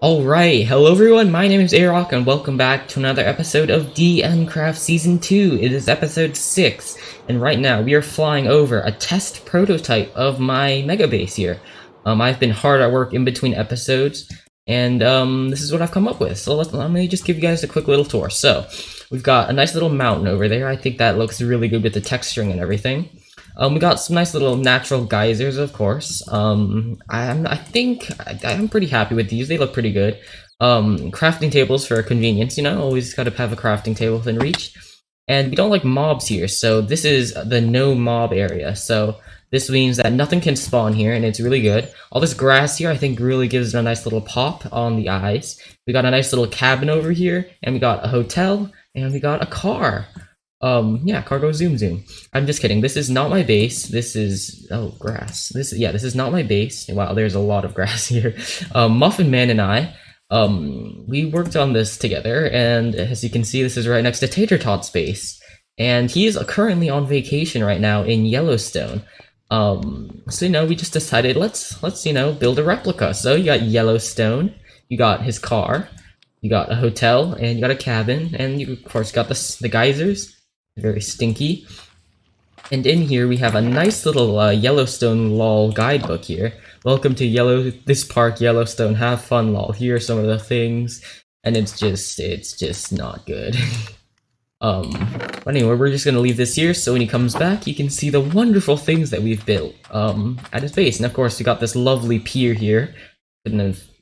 Alright, hello everyone, my name is Arock and welcome back to another episode of DNCraft Season 2. It is episode 6, and right now we are flying over a test prototype of my mega base here. I've been hard at work in between episodes, and this is what I've come up with. So let me just give you guys a quick little tour. So, we've got a nice little mountain over there. I think that looks really good with the texturing and everything. We got some nice little natural geysers, of course. I think I'm pretty happy with these. They look pretty good. Crafting tables for convenience, always gotta have a crafting table within reach. And we don't like mobs here, so this is the no mob area. So this means that nothing can spawn here, and it's really good. All this grass here, I think, really gives it a nice little pop on the eyes. We got a nice little cabin over here, and we got a hotel, and we got a car. Yeah, cargo zoom zoom. I'm just kidding. This is not my base. This is, grass. This is not my base. Wow, there's a lot of grass here. Muffin Man and I, we worked on this together, and as you can see, this is right next to Tater Tot's base. And he is currently on vacation right now in Yellowstone. So, we just decided, let's build a replica. So you got Yellowstone, you got his car, you got a hotel, and you got a cabin, and you, of course, got the geysers. Very stinky. And in here we have a nice little Yellowstone lol guidebook here. Welcome to this park, Yellowstone. Have fun, lol. Here are some of the things, and it's just not good. But anyway, we're just gonna leave this here so when he comes back, you can see the wonderful things that we've built at his base. And of course, we got this lovely pier here.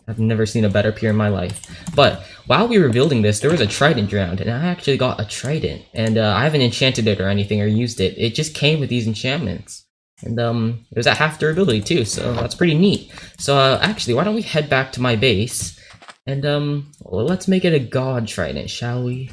I've never seen a better pier in my life. But while we were building this, there was a trident around, and I actually got a trident. And I haven't enchanted it or anything or used it. It just came with these enchantments. And it was at half durability too, so that's pretty neat. So actually, why don't we head back to my base, and let's make it a god trident, shall we?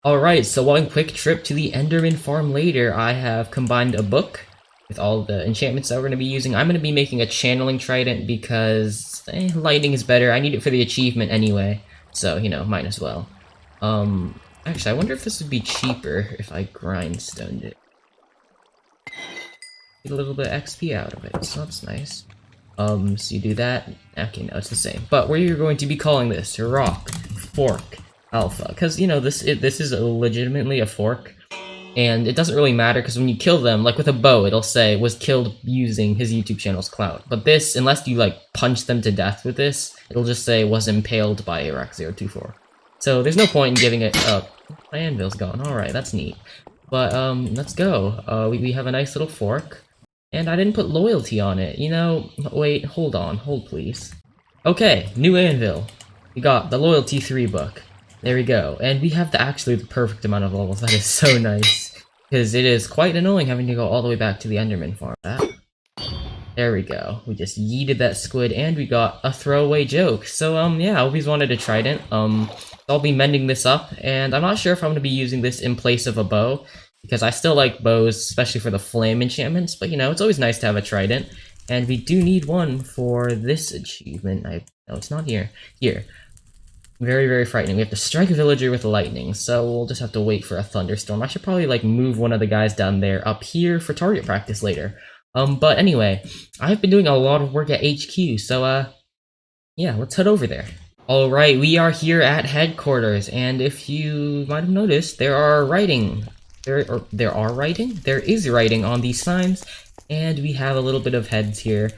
Alright, so one quick trip to the Enderman farm later, I have combined a book with all the enchantments that we're going to be using. I'm going to be making a channeling trident because lightning is better. I need it for the achievement anyway, so, might as well. Actually, I wonder if this would be cheaper if I grindstoned it. Get a little bit of XP out of it, so that's nice. So you do that. Okay, no, it's the same. But what are you going to be calling this? Rock, fork, alpha. Because, this is legitimately a fork. And it doesn't really matter, because when you kill them, like with a bow, it'll say, was killed using his YouTube channel's clout. But this, unless you, punch them to death with this, it'll just say, was impaled by Arock024. So there's no point in giving it up. My anvil's gone. Alright, that's neat. But, let's go. We have a nice little fork. And I didn't put loyalty on it. Wait, hold on. Hold, please. Okay, new anvil. We got the Loyalty 3 book. There we go, and we have actually the perfect amount of levels. That is so nice, because it is quite annoying having to go all the way back to the Enderman farm. There we go. We just yeeted that squid, and we got a throwaway joke. So, yeah, I always wanted a trident. I'll be mending this up, and I'm not sure if I'm going to be using this in place of a bow, because I still like bows, especially for the flame enchantments, but, it's always nice to have a trident, and we do need one for this achievement. No, it's not here. Here. Very, very frightening. We have to strike a villager with lightning, so we'll just have to wait for a thunderstorm. I should probably, move one of the guys down there up here for target practice later. But anyway, I've been doing a lot of work at HQ, so, yeah, let's head over there. Alright, we are here at headquarters, and if you might have noticed, there is writing on these signs, and we have a little bit of heads here.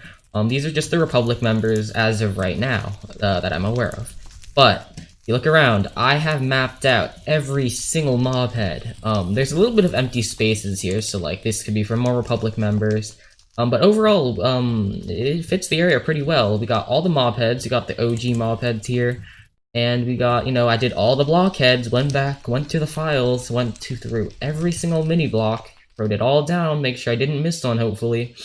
These are just the Republic members as of right now, that I'm aware of. But, if you look around, I have mapped out every single mob head. There's a little bit of empty spaces here, so this could be for more Republic members. But overall, it fits the area pretty well. We got all the mob heads, we got the OG mob heads here, and we got, I did all the block heads, went back, went to the files, through every single mini block, wrote it all down, make sure I didn't miss one, hopefully.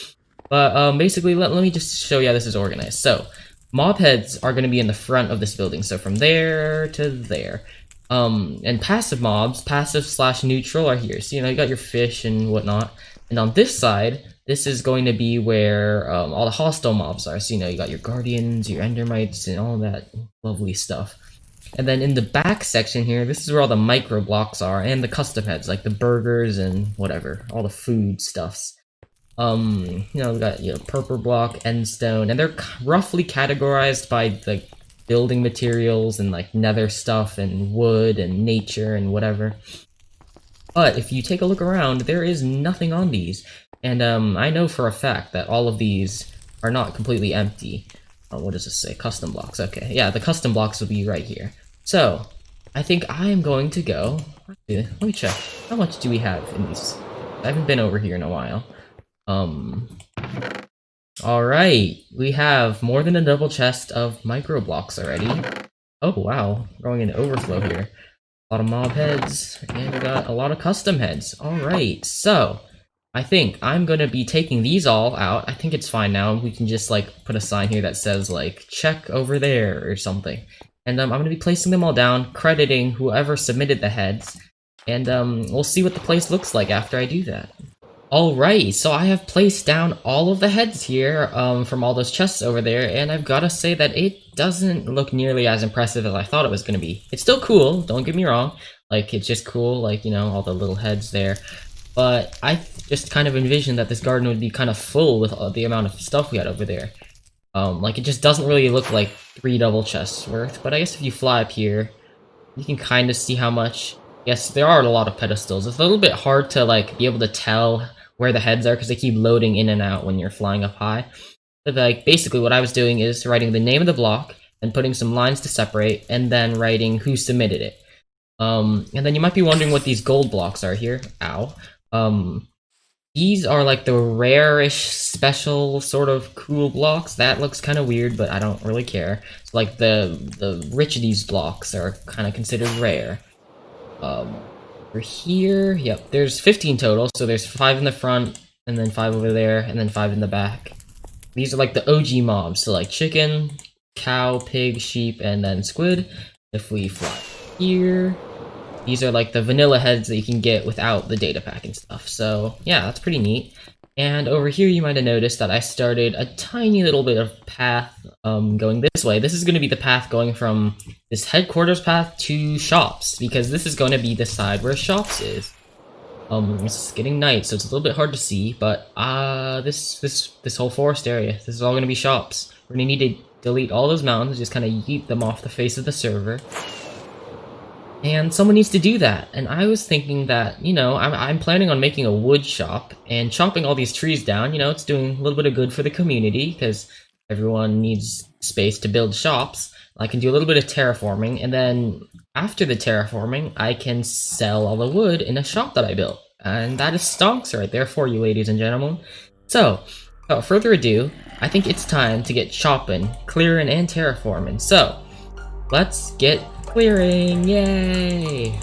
But, basically, let me just show you how this is organized. So, mob heads are going to be in the front of this building, so from there to there. And passive mobs, passive/neutral, are here. So, you got your fish and whatnot. And on this side, this is going to be where all the hostile mobs are. So, you got your guardians, your endermites, and all that lovely stuff. And then in the back section here, this is where all the micro blocks are, and the custom heads, like the burgers and whatever, all the food stuffs. We got, purple block, end stone, and they're roughly categorized by, building materials and like nether stuff and wood and nature and whatever. But if you take a look around, there is nothing on these. And I know for a fact that all of these are not completely empty. What does this say? Custom blocks. Okay, yeah, the custom blocks will be right here. So, I think I am going to go... Let me check. How much do we have in these? I haven't been over here in a while. Alright, we have more than a double chest of micro blocks already. Oh wow, going into overflow here. A lot of mob heads, and we got a lot of custom heads. Alright, so I think I'm gonna be taking these all out. I think it's fine now. We can just like put a sign here that says like check over there or something. And I'm gonna be placing them all down, crediting whoever submitted the heads, and we'll see what the place looks like after I do that. Alright, so I have placed down all of the heads here from all those chests over there, and I've gotta say that it doesn't look nearly as impressive as I thought it was gonna be. It's still cool, don't get me wrong, like it's just cool, like, you know, all the little heads there, but I just kind of envisioned that this garden would be kind of full with the amount of stuff we had over there. Like it just doesn't really look like 3 double chests worth, but I guess if you fly up here, you can kind of see how much. Yes, there are a lot of pedestals. It's a little bit hard to like be able to tell where the heads are because they keep loading in and out when you're flying up high. But like basically what I was doing is writing the name of the block and putting some lines to separate and then writing who submitted it. And then you might be wondering what these gold blocks are here. Ow. These are like the rare-ish special sort of cool blocks. That looks kind of weird, but I don't really care. So like the rich of these blocks are kind of considered rare. Over here, yep, there's 15 total, so there's 5 in the front, and then 5 over there, and then 5 in the back. These are like the OG mobs, so like chicken, cow, pig, sheep, and then squid. If we fly here, these are like the vanilla heads that you can get without the data pack and stuff, so yeah, that's pretty neat. And over here you might have noticed that I started a tiny little bit of path going this way. This is going to be the path going from this headquarters path to shops, because this is going to be the side where shops is. It's getting night, so it's a little bit hard to see, but this whole forest area, this is all going to be shops. We're going to need to delete all those mountains, just kind of yeet them off the face of the server. And someone needs to do that, and I was thinking that, you know, I'm planning on making a wood shop, and chopping all these trees down, you know, it's doing a little bit of good for the community, because everyone needs space to build shops. I can do a little bit of terraforming, and then after the terraforming, I can sell all the wood in a shop that I built. And that is stonks right there for you, ladies and gentlemen. So, without further ado, I think it's time to get chopping, clearing, and terraforming. So, let's get clearing, yay!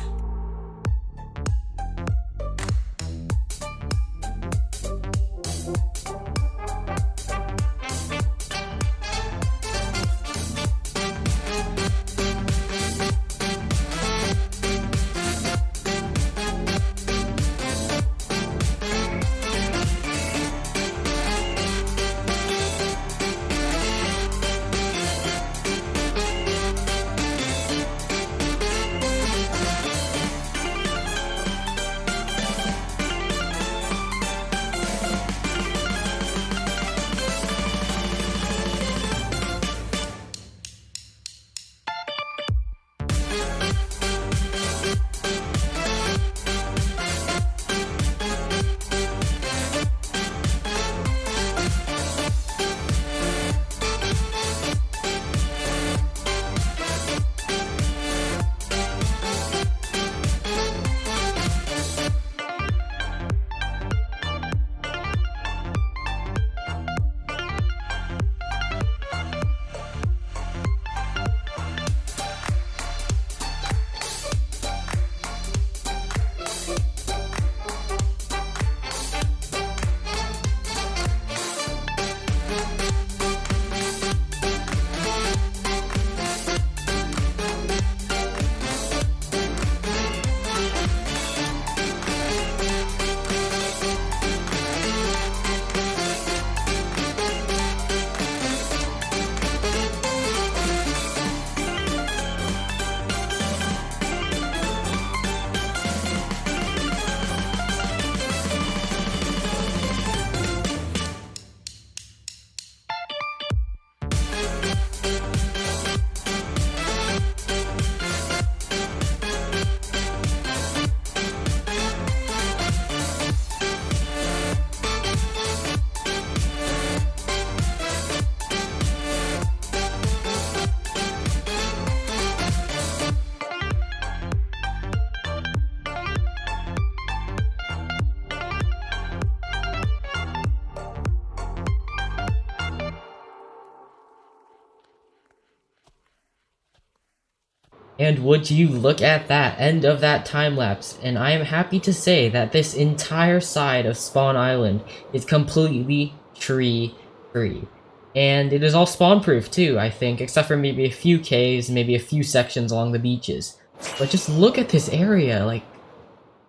And would you look at that end of that time lapse, and I am happy to say that this entire side of Spawn Island is completely tree free. And it is all spawn proof too, I think, except for maybe a few caves, maybe a few sections along the beaches. But just look at this area, like,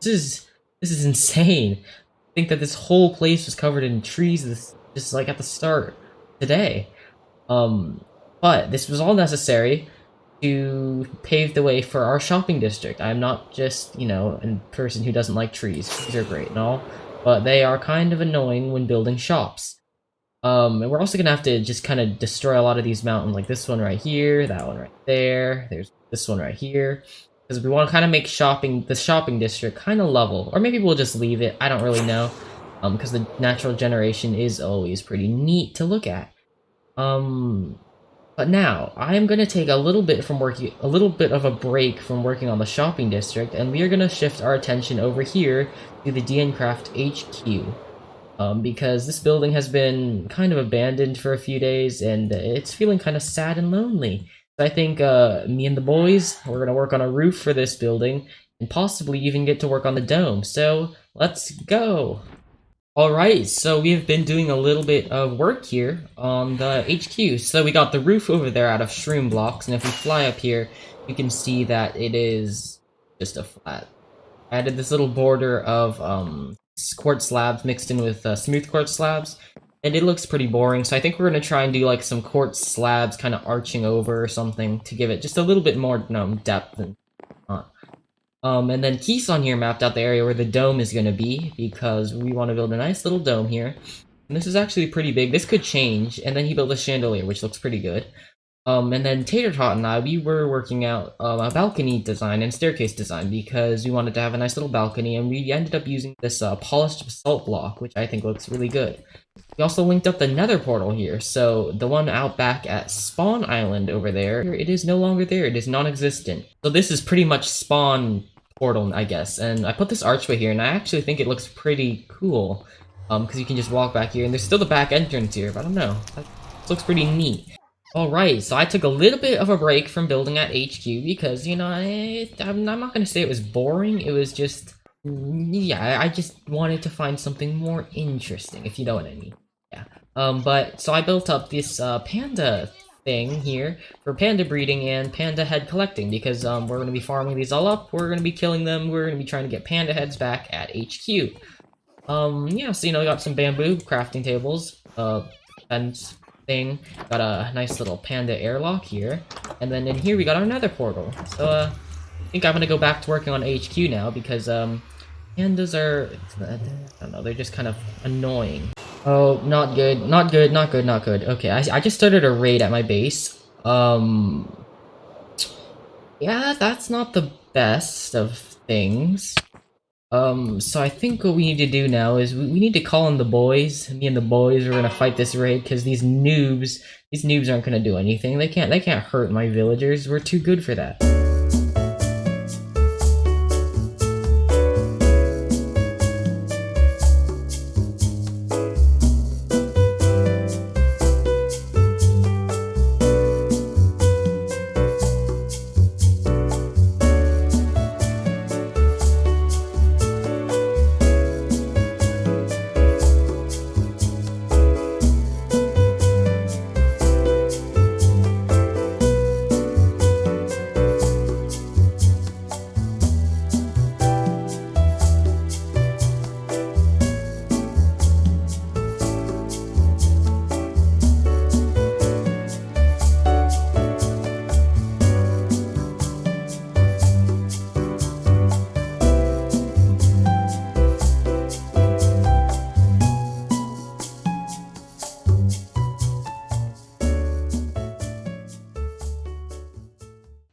this is insane. I think that this whole place was covered in trees, just like at the start today. But this was all necessary to pave the way for our shopping district. I'm not just, a person who doesn't like trees. Trees are great and all, but they are kind of annoying when building shops. And we're also gonna have to just kind of destroy a lot of these mountains, like this one right here, that one right there, there's this one right here, because we want to kind of make the shopping district kind of level, or maybe we'll just leave it, I don't really know, because the natural generation is always pretty neat to look at. But now, I am going to take a little bit of a break from working on the shopping district, and we are going to shift our attention over here to the DNCraft HQ. Because this building has been kind of abandoned for a few days, and it's feeling kind of sad and lonely. So I think me and the boys, we're going to work on a roof for this building, and possibly even get to work on the dome. So, let's go! Alright, so we have been doing a little bit of work here on the HQ. So we got the roof over there out of shroom blocks, and if we fly up here, you can see that it is just a flat. I added this little border of quartz slabs mixed in with smooth quartz slabs, and it looks pretty boring, so I think we're going to try and do like some quartz slabs kind of arching over or something to give it just a little bit more depth and and then Keith's on here mapped out the area where the dome is going to be, because we want to build a nice little dome here. And this is actually pretty big. This could change, and then he built a chandelier, which looks pretty good. And then Tater Tot and I, we were working out a balcony design and staircase design, because we wanted to have a nice little balcony, and we ended up using this polished basalt block, which I think looks really good. We also linked up the nether portal here, so the one out back at Spawn Island over there, it is no longer there, it is non-existent. So this is pretty much Spawn portal, I guess, and I put this archway here, and I actually think it looks pretty cool, because you can just walk back here, and there's still the back entrance here, but I don't know, this looks pretty neat. Alright, so I took a little bit of a break from building at HQ, because, I'm not gonna say it was boring, it was just, yeah, I just wanted to find something more interesting, if you know what I mean. Yeah, so I built up this, panda thing here for panda breeding and panda head collecting, because we're going to be farming these all up, we're going to be killing them, we're going to be trying to get panda heads back at HQ. Yeah, so we got some bamboo crafting tables, fence thing, got a nice little panda airlock here, and then in here we got our nether portal. So I think I'm going to go back to working on HQ now, because pandas are, I don't know, they're just kind of annoying. Oh, not good, not good, not good, not good. Okay, I just started a raid at my base. Yeah, that's not the best of things. So I think what we need to do now is we need to call in the boys. Me and the boys are gonna fight this raid, because these noobs aren't gonna do anything. They can't hurt my villagers. We're too good for that.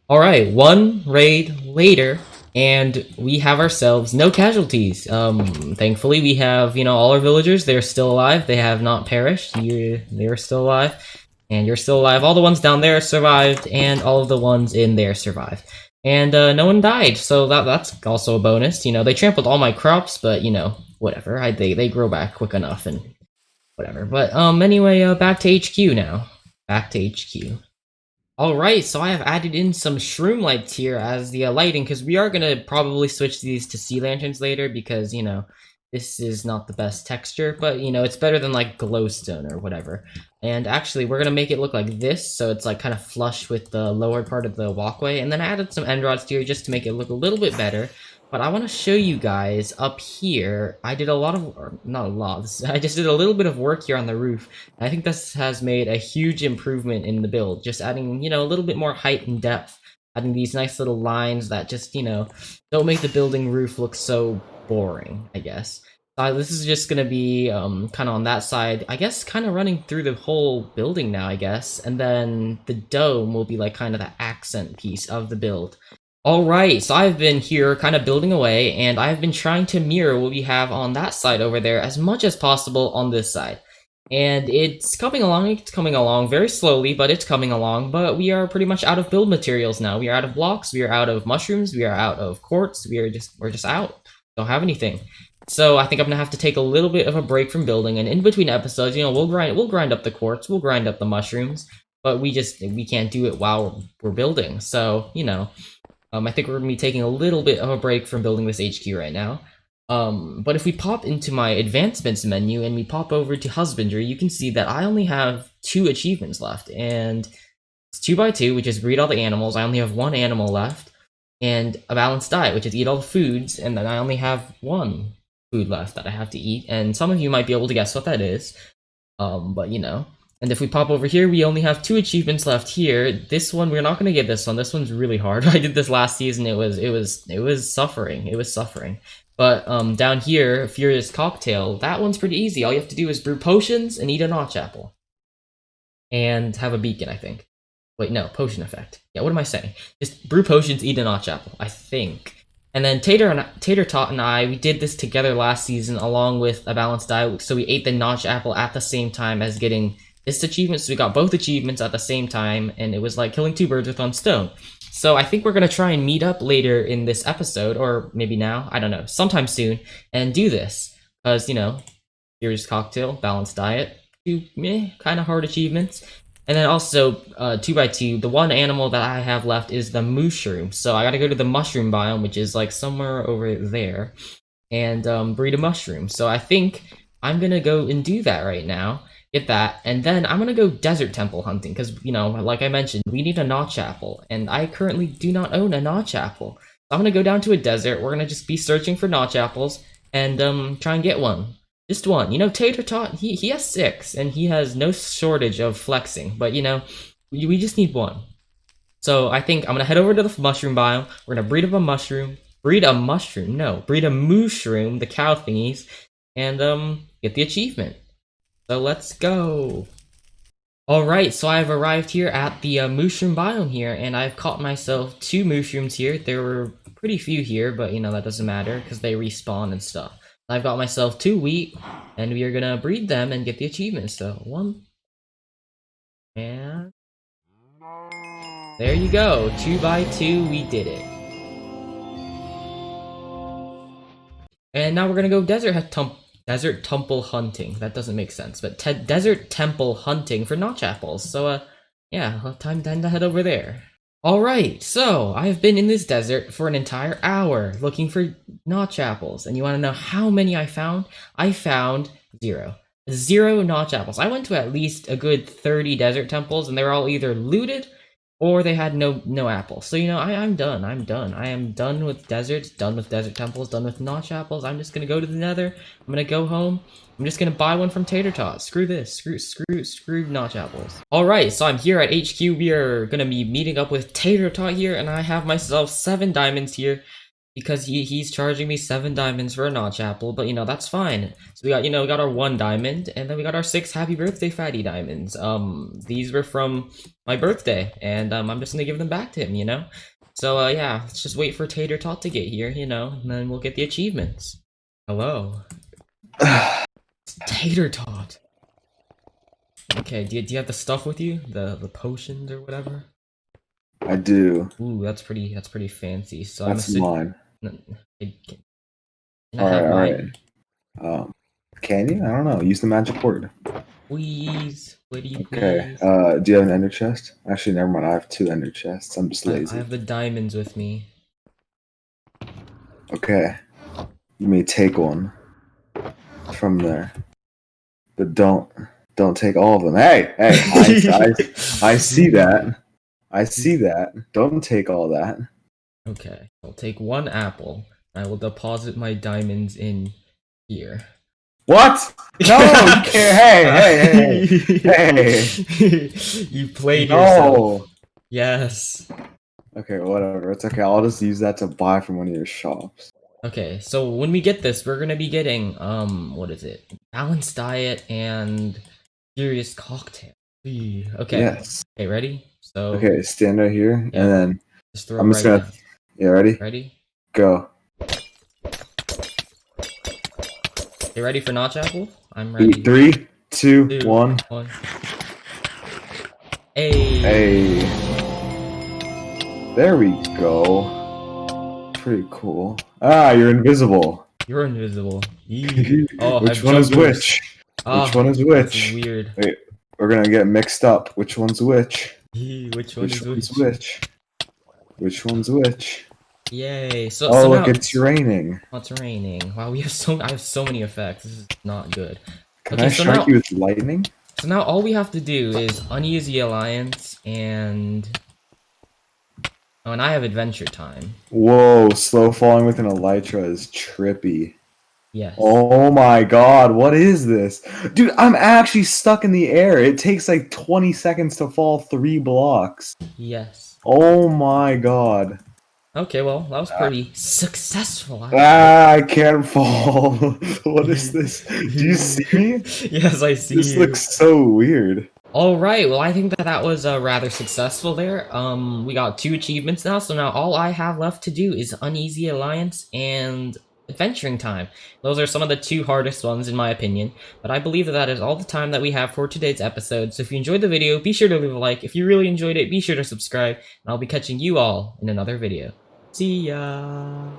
Alright, one raid later, and we have ourselves no casualties. Thankfully we have, all our villagers, they're still alive, they have not perished, they're still alive, and you're still alive. All the ones down there survived, and all of the ones in there survived. And, no one died, so that's also a bonus. They trampled all my crops, but, whatever, they grow back quick enough, and whatever. But, anyway, back to HQ now. Back to HQ. Alright, so I have added in some shroom lights here as the lighting, because we are going to probably switch these to sea lanterns later, because, this is not the best texture, but, it's better than, like, glowstone or whatever. And actually, we're going to make it look like this, so it's, like, kind of flush with the lower part of the walkway, and then I added some end rods here just to make it look a little bit better. But I want to show you guys up here, I did a lot of, or not a lot, I just did a little bit of work here on the roof. I think this has made a huge improvement in the build, just adding, a little bit more height and depth. Adding these nice little lines that just, don't make the building roof look so boring, I guess. This is just gonna be, kind of on that side, I guess kind of running through the whole building now, I guess. And then the dome will be like kind of the accent piece of the build. Alright, so I've been here kind of building away, and I've been trying to mirror what we have on that side over there as much as possible on this side. And it's coming along very slowly, but it's coming along, but we are pretty much out of build materials now. We are out of blocks, we are out of mushrooms, we are out of quartz, we're just out. Don't have anything. So I think I'm gonna have to take a little bit of a break from building, and in between episodes, we'll grind up the quartz, we'll grind up the mushrooms, but we can't do it while we're building. So, I think we're going to be taking a little bit of a break from building this HQ right now. But if we pop into my advancements menu and we pop over to husbandry, you can see that I only have 2 achievements left. And it's 2x2, which is breed all the animals. I only have 1 animal left. And a balanced diet, which is eat all the foods. And then I only have 1 food left that I have to eat. And some of you might be able to guess what that is. But And if we pop over here, we only have 2 achievements left here. This one, we're not gonna get this one. This one's really hard. I did this last season. It was suffering. It was suffering. But down here, Furious Cocktail, that one's pretty easy. All you have to do is brew potions and eat a notch apple. And have a beacon, I think. Wait, no, potion effect. Yeah, what am I saying? Just brew potions, eat a notch apple, I think. And then Tater Tot and I, we did this together last season along with a balanced diet. So we ate the notch apple at the same time as getting this achievement, so we got both achievements at the same time, and it was like killing 2 birds with 1 stone. So I think we're gonna try and meet up later in this episode, or maybe now, I don't know, sometime soon, and do this. Because, Furious Cocktail, balanced diet, 2 kind of hard achievements. And then also, 2x2, the 1 animal that I have left is the mushroom. So I gotta go to the mushroom biome, which is like somewhere over there, and breed a mushroom. So I think I'm gonna go and do that right now. Get that, and then I'm gonna go desert temple hunting, because, like I mentioned, we need a notch apple, and I currently do not own a notch apple. So I'm gonna go down to a desert, we're gonna just be searching for notch apples, and, try and get one. Just 1. Tater Tot, he has 6, and he has no shortage of flexing, but, we just need 1. So I think I'm gonna head over to the mushroom biome, we're gonna breed a mushroom, the cow thingies, and, get the achievement. So let's go! Alright, so I've arrived here at the mushroom biome here, and I've caught myself 2 mushrooms here. There were pretty few here, but that doesn't matter, because they respawn and stuff. I've got myself 2 wheat, and we are gonna breed them and get the achievements. So 1, and there you go, 2x2, we did it. And now we're gonna go Desert Temple hunting. That doesn't make sense, but Desert Temple hunting for notch apples. So, yeah, time to head over there. Alright, so I've been in this desert for an entire hour looking for notch apples, and you want to know how many I found? I found 0. 0 notch apples. I went to at least a good 30 desert temples, and they were all either looted or they had no apples. So, I'm done. I am done with deserts, done with desert temples, done with notch apples. I'm just gonna go to the nether. I'm gonna go home. I'm just gonna buy one from Tater Tot. Screw this. Screw notch apples. Alright, so I'm here at HQ. We are gonna be meeting up with Tater Tot here, and I have myself 7 diamonds here. Because he's charging me 7 diamonds for a notch apple, but that's fine. So we got our 1 diamond, and then we got our 6 happy birthday fatty diamonds. These were from my birthday, and I'm just gonna give them back to him, So yeah, let's just wait for Tater Tot to get here, and then we'll get the achievements. Hello. It's Tater Tot. Okay, do you have the stuff with you? The potions or whatever? I do. Ooh, that's pretty fancy. So that's mine. Alright. Can you? I don't know. Use the magic word. Please, would you Okay. please? Do you have an ender chest? Actually, never mind. I have 2 ender chests. I'm just I lazy. have the diamonds with me. Okay. You may take one from there, but don't take all of them. Hey, I see that. I see that. Don't take all that. Okay, I'll take 1 apple. I will deposit my diamonds in here. What? No, you can't. Hey. You played yourself. No. Yes. Okay, whatever. It's okay. I'll just use that to buy from one of your shops. Okay, so when we get this, we're gonna be getting, what is it? Balanced diet and furious cocktail. Okay. Yes. Okay, ready? So, Okay, stand right here, Yep. and then just throw I'm just right gonna. down. Yeah, ready? Ready? Go. You ready for notch apple? I'm ready. 3, 2, 2, 1. 1. Hey. Hey. There we go. Pretty cool. Ah, you're invisible. You're invisible. Oh, Which one is which? Which one is That's which? weird. Wait, we're gonna get mixed up. Which one's which? Which one is one's which? which? Which one's which? Yay! So Oh, look, now it's raining. it's raining. Wow, I have so many effects. This is not good. Can Okay, I so strike now you with lightning? all we have to do is uneasy alliance and oh, and I have adventure time. Whoa, slow falling with an elytra is trippy. Yes. Oh my god, what is this? Dude, I'm actually stuck in the air. It takes like 20 seconds to fall 3 blocks. Yes. Oh my god. Okay, well, that was pretty successful. I can't fall. What is this? Do you see me? Yes, I see This you. looks so weird. Alright, well I think that was rather successful there. We got 2 achievements now, so now all I have left to do is Uneasy Alliance and Adventuring Time. Those are some of the 2 hardest ones in my opinion, but I believe that is all the time that we have for today's episode, so if you enjoyed the video, be sure to leave a like. If you really enjoyed it, be sure to subscribe, and I'll be catching you all in another video. See ya!